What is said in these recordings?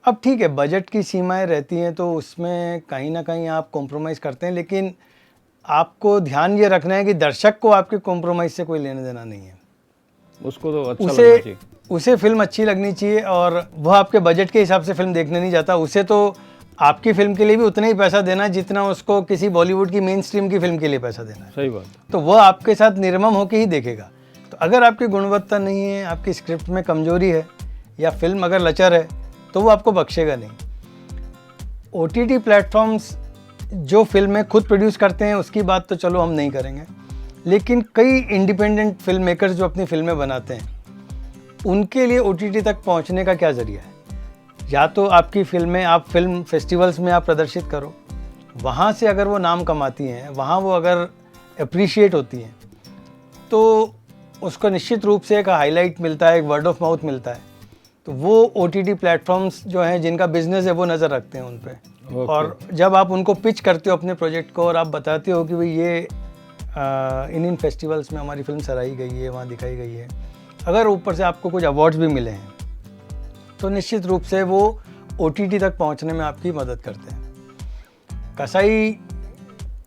अब ठीक है, बजट की सीमाएं रहती हैं तो उसमें कहीं ना कहीं आप कॉम्प्रोमाइज़ करते हैं, लेकिन आपको ध्यान ये रखना है कि दर्शक को आपके कॉम्प्रोमाइज़ से कोई लेना देना नहीं है। उसको तो अच्छा लगना चाहिए। उसे फिल्म अच्छी लगनी चाहिए, और वह आपके बजट के हिसाब से फिल्म देखने नहीं जाता। उसे तो आपकी फिल्म के लिए भी उतना ही पैसा देना है जितना उसको किसी बॉलीवुड की मेन स्ट्रीम की फिल्म के लिए पैसा देना है। सही बात। तो वह आपके साथ निर्मम होकर ही देखेगा। तो अगर आपकी गुणवत्ता नहीं है, आपकी स्क्रिप्ट में कमजोरी है, या फिल्म अगर लचर है, तो वो आपको बख्शेगा नहीं। OTT प्लेटफॉर्म्स जो फिल्में खुद प्रोड्यूस करते हैं उसकी बात तो चलो हम नहीं करेंगे, लेकिन कई इंडिपेंडेंट फिल्म मेकर्स जो अपनी फिल्में बनाते हैं, उनके लिए OTT तक पहुंचने का क्या ज़रिया है? या तो आपकी फिल्में आप फिल्म फेस्टिवल्स में आप प्रदर्शित करो, वहाँ से अगर वो नाम कमाती हैं, वहाँ वो अगर अप्रिशिएट होती हैं, तो उसको निश्चित रूप से एक हाईलाइट मिलता है, एक वर्ड ऑफ माउथ मिलता है। तो वो OTT प्लेटफॉर्म्स जो हैं जिनका बिजनेस है वो नज़र रखते हैं उन पे। और जब आप उनको पिच करते हो अपने प्रोजेक्ट को और आप बताते हो कि भाई ये इन फेस्टिवल्स में हमारी फिल्म सराही गई है, वहाँ दिखाई गई है, अगर ऊपर से आपको कुछ अवार्ड्स भी मिले हैं, तो निश्चित रूप से वो OTT तक पहुँचने में आपकी मदद करते हैं। कसाई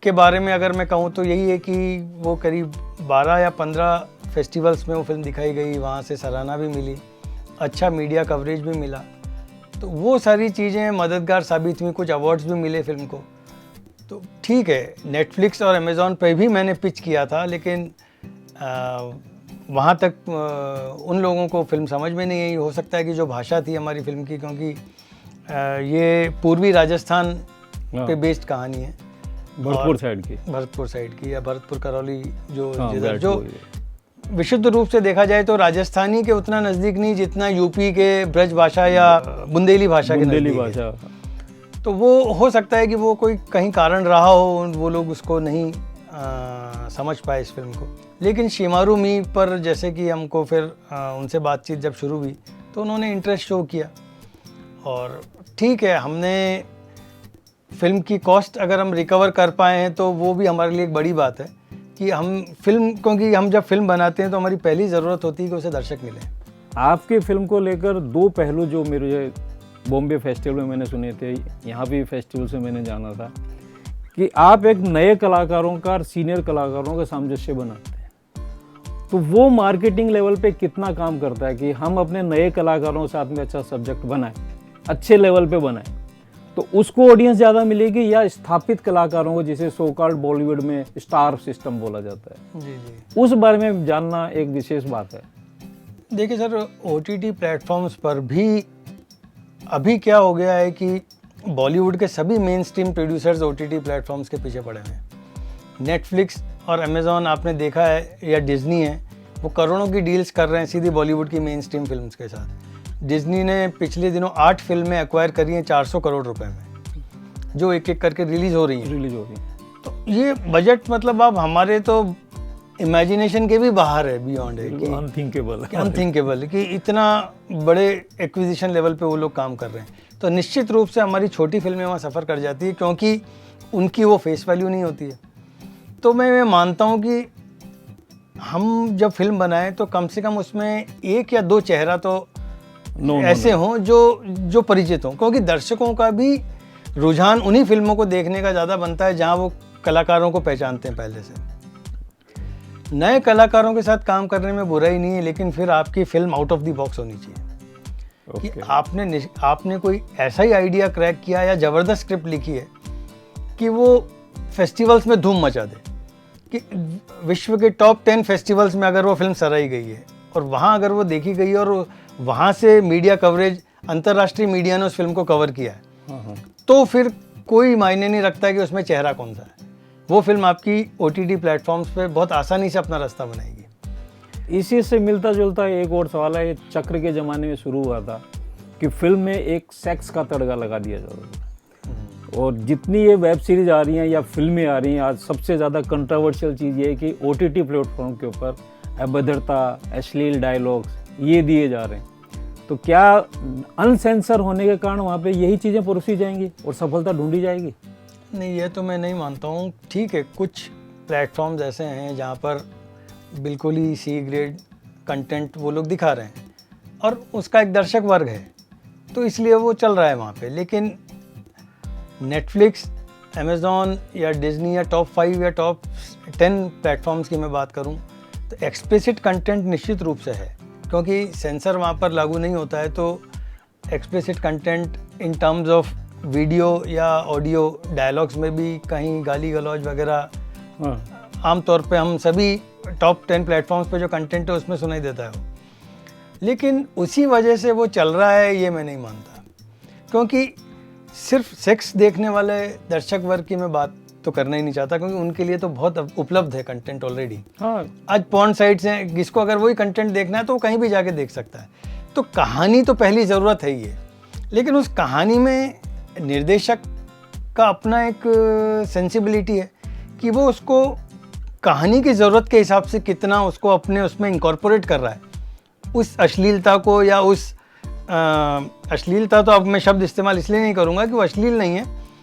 के बारे में अगर मैं कहूँ तो यही है कि वो करीब 12 या 15 फेस्टिवल्स में वो फिल्म दिखाई गई, वहाँ से सराहना भी मिली, अच्छा मीडिया कवरेज भी मिला। तो वो सारी चीज़ें मददगार साबित हुई, कुछ अवार्ड्स भी मिले फिल्म को। तो ठीक है, नेटफ्लिक्स और अमेज़ॉन पे भी मैंने पिच किया था, लेकिन वहाँ तक उन लोगों को फिल्म समझ में नहीं आई। हो सकता है कि जो भाषा थी हमारी फिल्म की, क्योंकि ये पूर्वी राजस्थान पे बेस्ड कहानी है, भरतपुर साइड की या भरतपुर करौली जो जो विशुद्ध रूप से देखा जाए तो राजस्थानी के उतना नज़दीक नहीं जितना यूपी के ब्रज भाषा या बुंदेली भाषा के नज़दीक है। तो वो हो सकता है कि वो कोई कहीं कारण रहा हो, वो लोग उसको नहीं समझ पाए इस फिल्म को। लेकिन शिमारू मी पर जैसे कि हमको फिर उनसे बातचीत जब शुरू हुई तो उन्होंने इंटरेस्ट शो किया, और ठीक है, हमने फिल्म की कॉस्ट अगर हम रिकवर कर पाए हैं तो वो भी हमारे लिए एक बड़ी बात है कि हम फिल्म, क्योंकि हम जब फिल्म बनाते हैं तो हमारी पहली ज़रूरत होती है कि उसे दर्शक मिले। आपकी फिल्म को लेकर 2 पहलू जो मेरे बॉम्बे फेस्टिवल में मैंने सुने थे, यहाँ भी फेस्टिवल से मैंने जाना था, कि आप एक नए कलाकारों का और सीनियर कलाकारों का सामंजस्य बनाते हैं। तो वो मार्केटिंग लेवल पे कितना काम करता है कि हम अपने नए कलाकारों के साथ में अच्छा सब्जेक्ट बनाएं, अच्छे लेवल पे बनाएं, तो उसको ऑडियंस ज़्यादा मिलेगी, या स्थापित कलाकारों को जिसे सो कॉल्ड बॉलीवुड में स्टार सिस्टम बोला जाता है? जी जी, उस बारे में जानना एक विशेष बात है। देखिए सर, OTT प्लेटफॉर्म्स पर भी अभी क्या हो गया है कि बॉलीवुड के सभी main stream producers OTT platforms के पीछे पड़े हुए हैं। नेटफ्लिक्स और अमेज़ॉन आपने देखा है, या डिज्नी है, वो करोड़ों की डील्स कर रहे हैं सीधी बॉलीवुड की मेन स्ट्रीम फिल्म्स के साथ। डिज्नी ने पिछले दिनों 8 फिल्में एक्वायर करी हैं 400 करोड़ रुपए में, जो एक एक करके रिलीज़ हो रही हैं। तो ये बजट मतलब अब हमारे तो इमेजिनेशन के भी बाहर है, बियॉन्ड है, कि अनथिंकेबल कि इतना बड़े एक्विजिशन लेवल पे वो लोग काम कर रहे हैं। तो निश्चित रूप से हमारी छोटी फिल्में वहाँ सफ़र कर जाती है, क्योंकि उनकी वो फेस वैल्यू नहीं होती है। तो मैं मानता हूँ कि हम जब फिल्म बनाएं तो कम से कम उसमें 1 या 2 चेहरा तो ऐसे हों जो परिचित हों, क्योंकि दर्शकों का भी रुझान उन्हीं फिल्मों को देखने का ज़्यादा बनता है जहाँ वो कलाकारों को पहचानते हैं पहले से। नए कलाकारों के साथ काम करने में बुराई नहीं है, लेकिन फिर आपकी film out of the box होनी चाहिए। कि आपने कोई ऐसा ही आइडिया क्रैक किया या ज़बरदस्त स्क्रिप्ट लिखी है कि वो फेस्टिवल्स में धूम मचा दे, कि विश्व के टॉप 10 फेस्टिवल्स में अगर वो फिल्म सराही गई है और वहाँ अगर वो देखी गई है और वहाँ से मीडिया कवरेज, अंतर्राष्ट्रीय मीडिया ने उस फिल्म को कवर किया है, तो फिर कोई मायने नहीं रखता कि उसमें चेहरा कौन सा है। वो फिल्म आपकी OTT प्लेटफॉर्म्स पे बहुत आसानी से अपना रास्ता बनाएगी। इसी से मिलता जुलता एक और सवाल है। ये चक्र के ज़माने में शुरू हुआ था कि फिल्म में एक सेक्स का तड़का लगा दिया जाता था, और जितनी ये वेब सीरीज आ रही हैं या फिल्में आ रही हैं, आज सबसे ज़्यादा कंट्रोवर्शियल चीज़ ये है कि OTT प्लेटफॉर्म के ऊपर अभद्रता, अश्लील डायलॉग्स ये दिए जा रहे हैं। तो क्या अनसेंसर होने के कारण वहाँ पे यही चीज़ें परोसी जाएंगी और सफलता ढूंढी जाएगी? नहीं, ये तो मैं नहीं मानता हूँ। ठीक है, कुछ प्लेटफॉर्म्स ऐसे हैं जहाँ पर बिल्कुल ही C ग्रेड कंटेंट वो लोग दिखा रहे हैं और उसका एक दर्शक वर्ग है, तो इसलिए वो चल रहा है वहाँ पे। लेकिन नेटफ्लिक्स, अमेज़ॉन या डिज़नी या टॉप 5 या टॉप 10 प्लेटफॉर्म्स की मैं बात करूँ तो एक्सप्लिसिट कंटेंट निश्चित रूप से है, क्योंकि सेंसर वहाँ पर लागू नहीं होता है। तो explicit content in terms of video या ऑडियो, डायलॉग्स में भी कहीं गाली गलौज वगैरह आमतौर पे हम सभी टॉप 10 प्लेटफॉर्म्स पे जो कंटेंट है उसमें सुनाई देता है वो। लेकिन उसी वजह से वो चल रहा है ये मैं नहीं मानता, क्योंकि सिर्फ सेक्स देखने वाले दर्शक वर्ग की मैं बात तो करना ही नहीं चाहता, क्योंकि उनके लिए तो बहुत उपलब्ध है कंटेंट ऑलरेडी। आज पॉर्न साइट्स हैं, जिसको अगर वही कंटेंट देखना है तो वो कहीं भी जाके देख सकता है। तो कहानी तो पहली ज़रूरत है ही है, लेकिन उस कहानी में निर्देशक का अपना एक सेंसिबिलिटी है कि वो उसको कहानी की ज़रूरत के हिसाब से कितना उसको अपने उसमें इंकॉर्पोरेट कर रहा है, उस अश्लीलता को या उस अश्लीलता तो अब मैं शब्द इस्तेमाल इसलिए नहीं करूँगा कि वो अश्लील नहीं है,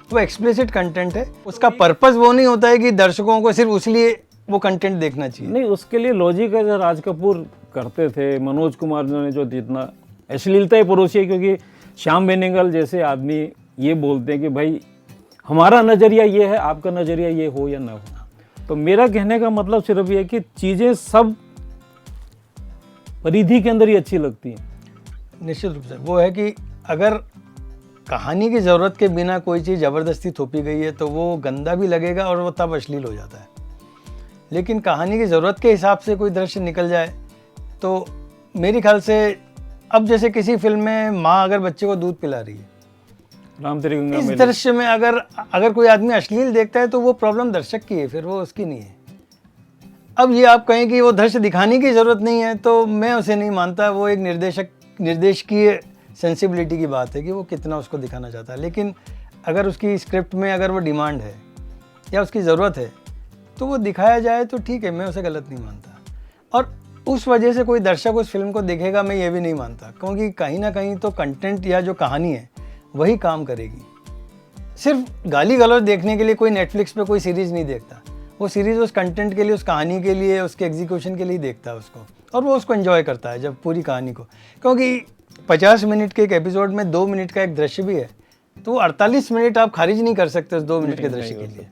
वो एक्सप्लिसिट कंटेंट है। उसका पर्पस वो नहीं होता है कि दर्शकों को सिर्फ उसलिए वो कंटेंट देखना चाहिए। नहीं, उसके लिए लॉजिक है जो राज कपूर करते थे, मनोज कुमार ने जो जितना अश्लीलता ही परोसी है, क्योंकि श्याम बेनेगल जैसे आदमी ये बोलते हैं कि भाई हमारा नज़रिया ये है, आपका नज़रिया ये हो या ना हो। तो मेरा कहने का मतलब सिर्फ ये है कि चीज़ें सब परिधि के अंदर ही अच्छी लगती हैं। निश्चित रूप से वो है कि अगर कहानी की ज़रूरत के बिना कोई चीज़ ज़बरदस्ती थोपी गई है तो वो गंदा भी लगेगा और वो तब अश्लील हो जाता है। लेकिन कहानी की ज़रूरत के हिसाब से कोई दृश्य निकल जाए तो मेरे ख्याल से, अब जैसे किसी फिल्म में माँ अगर बच्चे को दूध पिला रही है, राम तेरी गंगा इस दृश्य में अगर कोई आदमी अश्लील देखता है तो वो प्रॉब्लम दर्शक की है, फिर वो उसकी नहीं है। अब ये आप कहें कि वो दृश्य दिखाने की ज़रूरत नहीं है तो मैं उसे नहीं मानता। वो एक निर्देशकीय सेंसिबिलिटी की बात है कि वो कितना उसको दिखाना चाहता है। लेकिन अगर उसकी स्क्रिप्ट में अगर वो डिमांड है या उसकी ज़रूरत है तो वो दिखाया जाए तो ठीक है, मैं उसे गलत नहीं मानता। और उस वजह से कोई दर्शक उस फिल्म को देखेगा मैं ये भी नहीं मानता, क्योंकि कहीं ना कहीं तो कंटेंट या जो कहानी है वही काम करेगी। सिर्फ गाली गलौज देखने के लिए कोई नेटफ्लिक्स पे कोई सीरीज़ नहीं देखता, वो सीरीज़ उस कंटेंट के लिए, उस कहानी के लिए, उसके एग्जीक्यूशन के लिए देखता है उसको, और वो उसको एंजॉय करता है जब पूरी कहानी को। क्योंकि 50 मिनट के एक एपिसोड में 2 मिनट का एक दृश्य भी है तो वो 48 मिनट आप खारिज नहीं कर सकते उस 2 मिनट के दृश्य के लिए।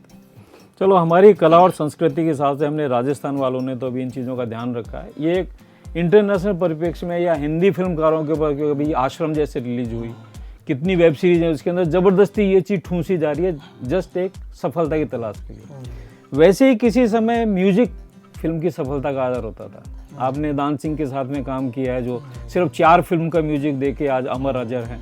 चलो, हमारी कला और संस्कृति के हिसाब से हमने राजस्थान वालों ने तो अभी इन चीज़ों का ध्यान रखा है। ये एक इंटरनेशनल परिप्रेक्ष्य में या हिंदी फिल्मकारों के ऊपर, क्योंकि अभी आश्रम जैसे रिलीज हुई, कितनी वेब सीरीज है उसके अंदर ज़बरदस्ती ये चीज़ ठूंसी जा रही है जस्ट एक सफलता की तलाश के लिए। वैसे ही किसी समय म्यूजिक फिल्म की सफलता का आधार होता था। आपने दान सिंह के साथ में काम किया है जो सिर्फ 4 फिल्म का म्यूजिक देके आज अमर अजर है।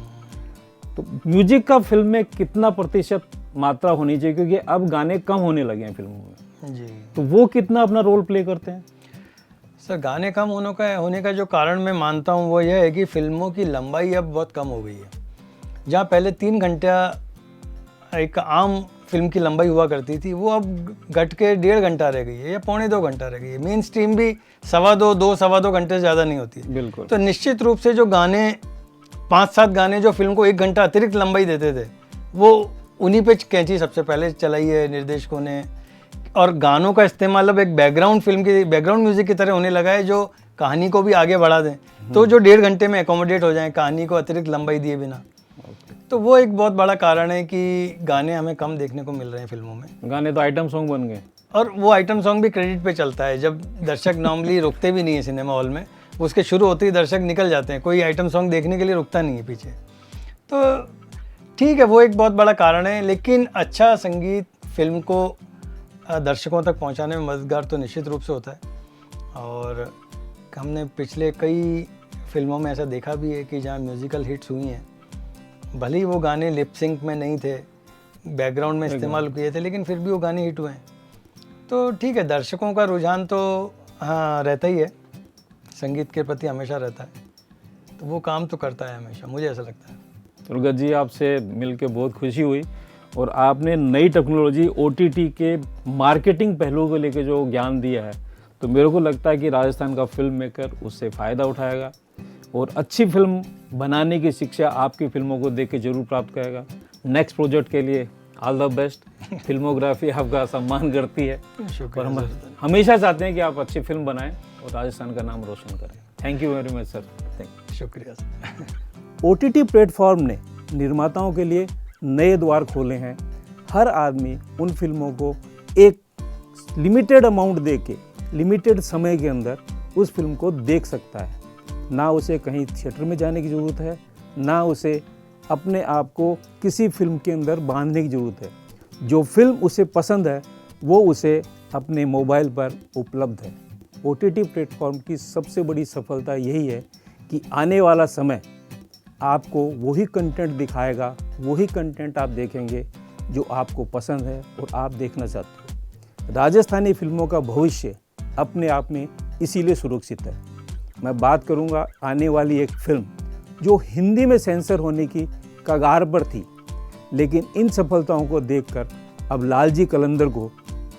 तो म्यूजिक का फिल्म में कितना प्रतिशत मात्रा होनी चाहिए, क्योंकि अब गाने कम होने लगे हैं फिल्मों में जी, तो वो कितना अपना रोल प्ले करते हैं? सर, गाने कम होने का जो कारण मैं मानता हूँ वो यह है कि फिल्मों की लंबाई अब बहुत कम हो गई है। जहाँ पहले 3 घंटा एक आम फिल्म की लंबाई हुआ करती थी, वो अब घट के 1.5 घंटा रह गई है या 1.25 घंटा रह गई है। मेन स्ट्रीम भी 2.25 घंटे से ज़्यादा नहीं होती है। बिल्कुल। तो निश्चित रूप से जो गाने 5-7 गाने जो फिल्म को 1 घंटा अतिरिक्त लंबाई देते थे, वो उन्हीं पे कैंची सबसे पहले चलाई है निर्देशकों ने। और गानों का इस्तेमाल अब एक बैकग्राउंड म्यूजिक की तरह होने लगा है, जो कहानी को भी आगे बढ़ा दें, तो जो 1.5 घंटे में एकोमोडेट हो जाए कहानी को अतिरिक्त लंबाई दिए बिना। तो वो एक बहुत बड़ा कारण है कि गाने हमें कम देखने को मिल रहे हैं फिल्मों में। गाने तो आइटम सॉन्ग बन गए, और वो आइटम सॉन्ग भी क्रेडिट पे चलता है। जब दर्शक नॉर्मली रुकते भी नहीं है सिनेमा हॉल में, उसके शुरू होते ही दर्शक निकल जाते हैं, कोई आइटम सॉन्ग देखने के लिए रुकता नहीं है पीछे। तो ठीक है, वो एक बहुत बड़ा कारण है। लेकिन अच्छा संगीत फिल्म को दर्शकों तक पहुंचाने में मददगार तो निश्चित रूप से होता है। और हमने पिछले कई फिल्मों में ऐसा देखा भी है कि जहाँ म्यूज़िकल हिट्स हुई हैं, भले ही वो गाने लिप सिंक में नहीं थे, बैकग्राउंड में इस्तेमाल किए थे, लेकिन फिर भी वो गाने हिट हुए हैं। तो ठीक है, दर्शकों का रुझान तो हाँ रहता ही है, संगीत के प्रति हमेशा रहता है, तो वो काम तो करता है हमेशा, मुझे ऐसा लगता है। दुर्गत जी, आपसे मिलके बहुत खुशी हुई, और आपने नई टेक्नोलॉजी OTT के मार्केटिंग पहलुओं को लेकर जो ज्ञान दिया है, तो मेरे को लगता है कि राजस्थान का फिल्म मेकर उससे फ़ायदा उठाएगा और अच्छी फिल्म बनाने की शिक्षा आपकी फिल्मों को देख के जरूर प्राप्त करेगा। नेक्स्ट प्रोजेक्ट के लिए ऑल द बेस्ट। फिल्मोग्राफी आपका सम्मान करती है और हम हमेशा चाहते हैं कि आप अच्छी फिल्म बनाएं और राजस्थान का नाम रोशन करें। Thank you very much sir. शुक्रिया सर। OTT प्लेटफॉर्म ने निर्माताओं के लिए नए द्वार खोले हैं। हर आदमी उन फिल्मों को एक लिमिटेड अमाउंट दे के लिमिटेड समय के अंदर उस फिल्म को देख सकता है। ना उसे कहीं थिएटर में जाने की ज़रूरत है, ना उसे अपने आप को किसी फिल्म के अंदर बांधने की ज़रूरत है। जो फिल्म उसे पसंद है वो उसे अपने मोबाइल पर उपलब्ध है। OTT प्लेटफॉर्म की सबसे बड़ी सफलता यही है कि आने वाला समय आपको वही कंटेंट दिखाएगा, वही कंटेंट आप देखेंगे जो आपको पसंद है और आप देखना चाहते हो। राजस्थानी फिल्मों का भविष्य अपने आप में इसीलिए सुरक्षित है। मैं बात करूंगा आने वाली एक फिल्म जो हिंदी में सेंसर होने की कगार पर थी, लेकिन इन सफलताओं को देखकर अब लालजी कलंदर को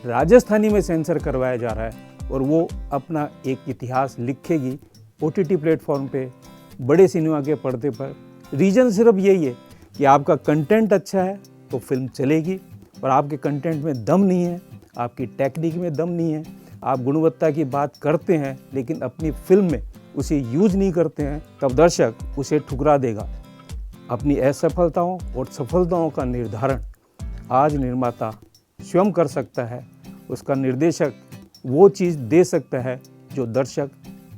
राजस्थानी में सेंसर करवाया जा रहा है और वो अपना एक इतिहास लिखेगी OTT प्लेटफॉर्म पे, बड़े सिनेमा के पर्दे पर। रीज़न सिर्फ यही है कि आपका कंटेंट अच्छा है तो फिल्म चलेगी, और आपके कंटेंट में दम नहीं है, आपकी टेक्निक में दम नहीं है, आप गुणवत्ता की बात करते हैं लेकिन अपनी फिल्म में उसे यूज नहीं करते हैं, तब दर्शक उसे ठुकरा देगा। अपनी असफलताओं और सफलताओं का निर्धारण आज निर्माता स्वयं कर सकता है। उसका निर्देशक वो चीज़ दे सकता है जो दर्शक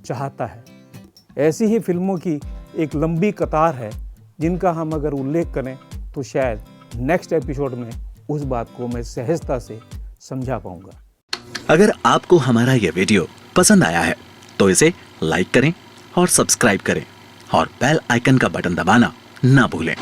चाहता है। ऐसी ही फिल्मों की एक लंबी कतार है जिनका हम अगर उल्लेख करें तो शायद नेक्स्ट एपिसोड में उस बात को मैं सहजता से समझा पाऊंगा। अगर आपको हमारा यह वीडियो पसंद आया है तो इसे लाइक करें और सब्सक्राइब करें और बेल आइकन का बटन दबाना ना भूलें।